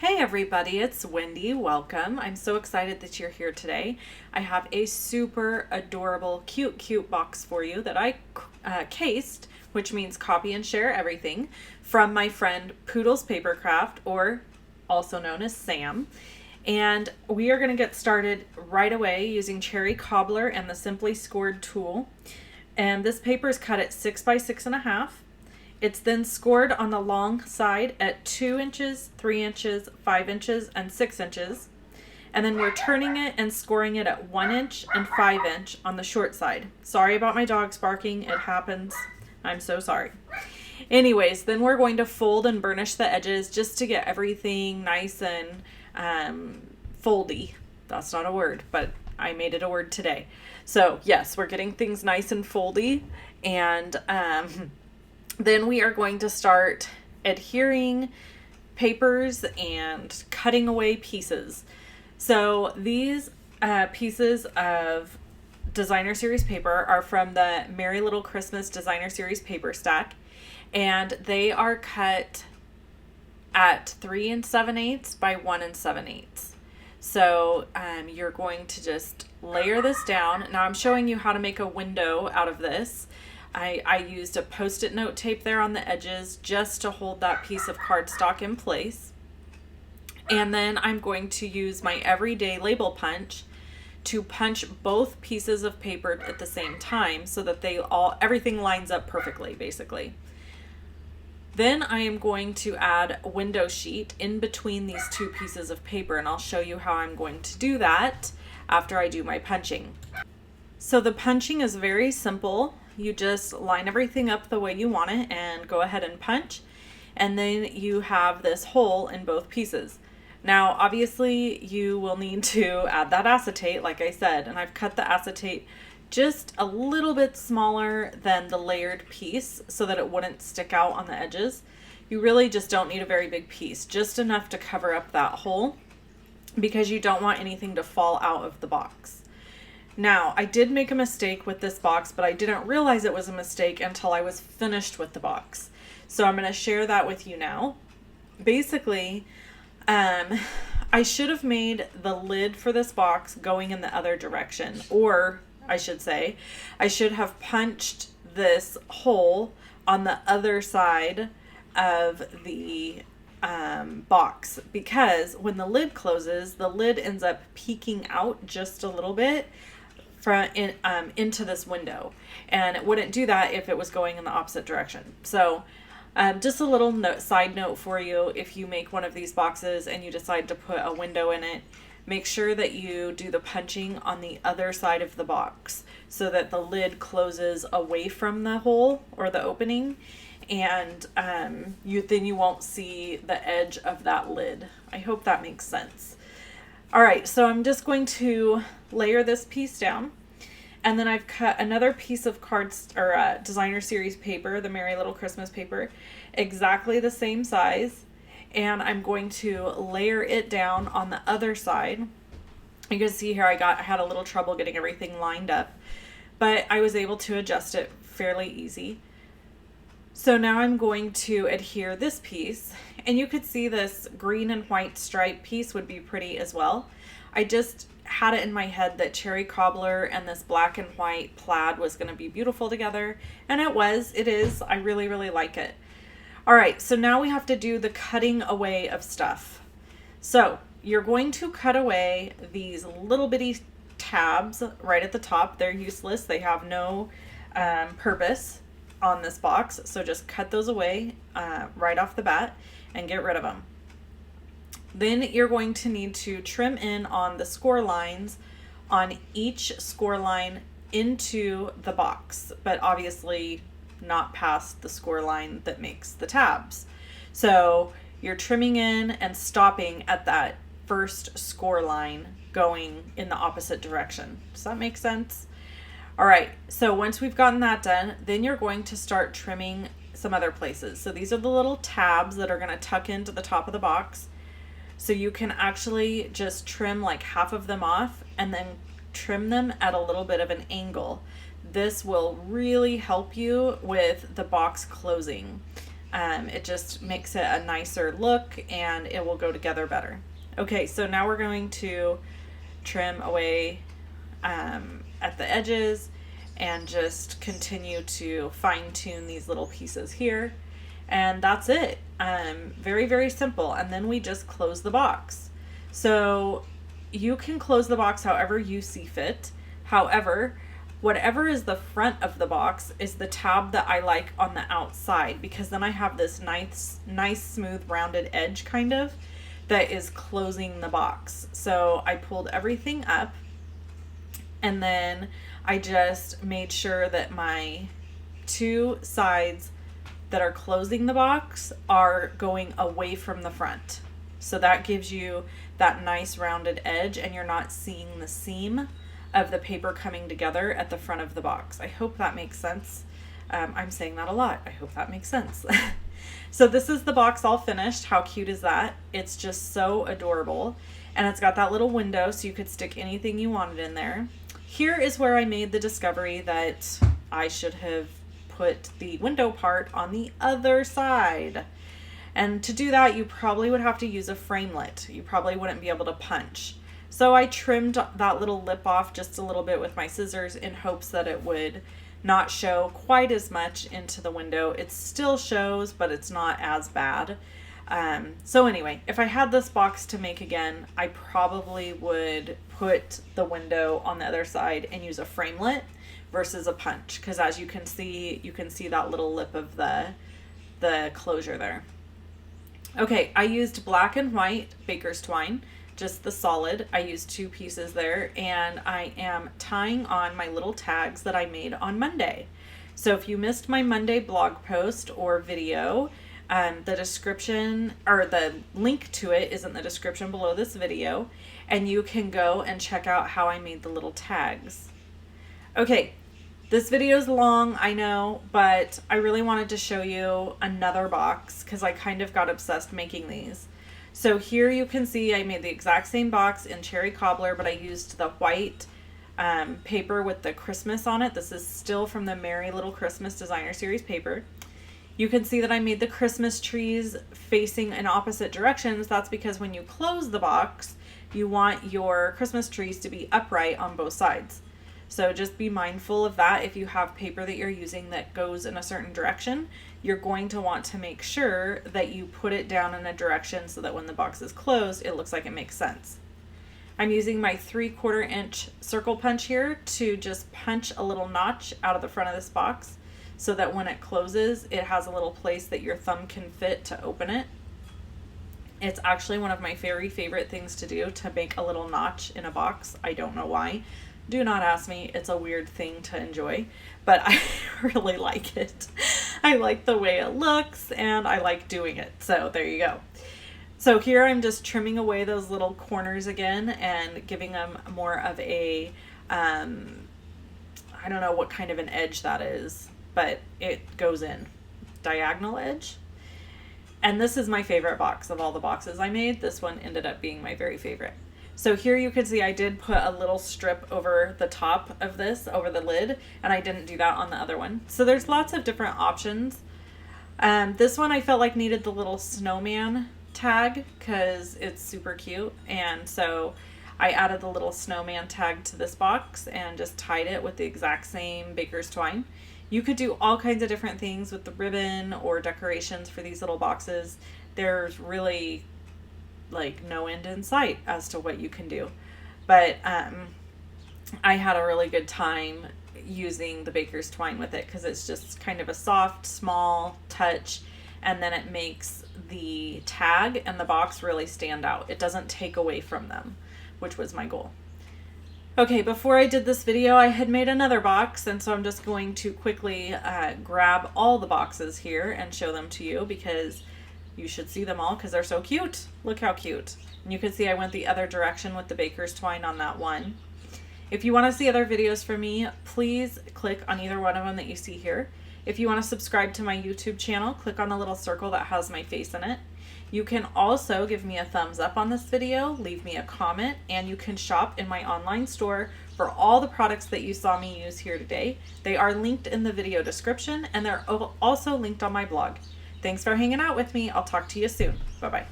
Hey everybody, it's Wendy. Welcome. I'm so excited that you're here today. I have a super adorable, cute box for you that I cased, which means copy and share everything, from my friend Pootles Papercraft, or also known as Sam. And we are going to get started right away using Cherry Cobbler and the Simply Scored tool. And this paper is cut at 6 by 6.5. It's then scored on the long side at 2 inches, 3 inches, 5 inches, and 6 inches. And then we're turning it and scoring it at 1 inch and 5 inch on the short side. Sorry about my dogs barking. It happens. I'm so sorry. Anyways, then we're going to fold and burnish the edges just to get everything nice and foldy. That's not a word, but I made it a word today. So yes, we're getting things nice and foldy, and then we are going to start adhering papers and cutting away pieces. So these pieces of Designer Series paper are from the Merry Little Christmas Designer Series paper stack, and they are cut at 3 7/8 by 1 7/8. So you're going to just layer this down. Now I'm showing you how to make a window out of this. I used a Post-it note tape there on the edges just to hold that piece of cardstock in place. And then I'm going to use my everyday label punch to punch both pieces of paper at the same time so that everything lines up perfectly, basically. Then I am going to add a window sheet in between these two pieces of paper, and I'll show you how I'm going to do that after I do my punching. So the punching is very simple. You just line everything up the way you want it and go ahead and punch. And then you have this hole in both pieces. Now, obviously, you will need to add that acetate, like I said, and I've cut the acetate just a little bit smaller than the layered piece so that it wouldn't stick out on the edges. You really just don't need a very big piece, just enough to cover up that hole, because you don't want anything to fall out of the box. Now, I did make a mistake with this box, but I didn't realize it was a mistake until I was finished with the box. So I'm going to share that with you now. Basically, I should have made the lid for this box going in the other direction, or I should say, I should have punched this hole on the other side of the box, because when the lid closes, the lid ends up peeking out just a little bit into this window, and it wouldn't do that if it was going in the opposite direction. So just a little side note for you: if you make one of these boxes and you decide to put a window in it, make sure that you do the punching on the other side of the box so that the lid closes away from the hole or the opening, and then you won't see the edge of that lid. I hope that makes sense. All right, so I'm just going to layer this piece down, and then I've cut another piece of Designer Series paper, the Merry Little Christmas paper, exactly the same size, and I'm going to layer it down on the other side. You can see here I had a little trouble getting everything lined up, but I was able to adjust it fairly easy. So now I'm going to adhere this piece, and you could see this green and white stripe piece would be pretty as well. I just had it in my head that Cherry Cobbler and this black and white plaid was going to be beautiful together, and it is. I really like it. All right, so now we have to do the cutting away of stuff. So you're going to cut away these little bitty tabs right at the top. They're useless. They have no purpose on this box. So just cut those away right off the bat and get rid of them. Then you're going to need to trim in on the score lines on each score line into the box, but obviously not past the score line that makes the tabs. So you're trimming in and stopping at that first score line going in the opposite direction. Does that make sense? All right, so once we've gotten that done, then you're going to start trimming some other places. So these are the little tabs that are going to tuck into the top of the box. So you can actually just trim like half of them off and then trim them at a little bit of an angle. This will really help you with the box closing. It just makes it a nicer look and it will go together better. Okay, so now we're going to trim away at the edges and just continue to fine tune these little pieces here. And that's it. Very, very simple. And then we just close the box. So you can close the box however you see fit. However, whatever is the front of the box is the tab that I like on the outside, because then I have this nice smooth rounded edge kind of that is closing the box. So I pulled everything up and then I just made sure that my two sides that are closing the box are going away from the front. So that gives you that nice rounded edge and you're not seeing the seam of the paper coming together at the front of the box. I hope that makes sense. I'm saying that a lot. I hope that makes sense. So this is the box all finished. How cute is that? It's just so adorable. And it's got that little window so you could stick anything you wanted in there. Here is where I made the discovery that I should have put the window part on the other side. And to do that, you probably would have to use a framelit. You probably wouldn't be able to punch. So I trimmed that little lip off just a little bit with my scissors in hopes that it would not show quite as much into the window. It still shows, but it's not as bad. So anyway, if I had this box to make again, I probably would put the window on the other side and use a framelit versus a punch, because as you can see that little lip of the closure there. Okay, I used black and white baker's twine, just the solid. I used 2 pieces there, and I am tying on my little tags that I made on Monday. So if you missed my Monday blog post or video, the description or the link to it is in the description below this video, and you can go and check out how I made the little tags. Okay, this video is long, I know, but I really wanted to show you another box because I kind of got obsessed making these. So here you can see I made the exact same box in Cherry Cobbler, but I used the white paper with the Christmas on it. This is still from the Merry Little Christmas Designer Series paper. You can see that I made the Christmas trees facing in opposite directions. That's because when you close the box, you want your Christmas trees to be upright on both sides. So just be mindful of that. If you have paper that you're using that goes in a certain direction, you're going to want to make sure that you put it down in a direction so that when the box is closed, it looks like it makes sense. I'm using my 3/4 inch circle punch here to just punch a little notch out of the front of this box so that when it closes, it has a little place that your thumb can fit to open it. It's actually one of my very favorite things to do, to make a little notch in a box. I don't know why. Do not ask me. It's a weird thing to enjoy, but I really like it. I like the way it looks and I like doing it. So there you go. So here I'm just trimming away those little corners again and giving them more of a, I don't know what kind of an edge that is, but it goes in. Diagonal edge. And this is my favorite box of all the boxes I made. This one ended up being my very favorite. So here you can see I did put a little strip over the top of this, over the lid, and I didn't do that on the other one. So there's lots of different options. This one I felt like needed the little snowman tag because it's super cute, and so I added the little snowman tag to this box and just tied it with the exact same baker's twine. You could do all kinds of different things with the ribbon or decorations for these little boxes. There's really like no end in sight as to what you can do, but I had a really good time using the baker's twine with it because it's just kind of a soft, small touch, and then it makes the tag and the box really stand out. It doesn't take away from them, which was my goal. Okay, before I did this video, I had made another box, and so I'm just going to quickly grab all the boxes here and show them to you because you should see them all because they're so cute. Look how cute. And you can see I went the other direction with the baker's twine on that one. If you want to see other videos from me, please click on either one of them that you see here. If you want to subscribe to my YouTube channel, click on the little circle that has my face in it. You can also give me a thumbs up on this video, leave me a comment, and you can shop in my online store for all the products that you saw me use here today. They are linked in the video description, and they're also linked on my blog. Thanks for hanging out with me. I'll talk to you soon. Bye-bye.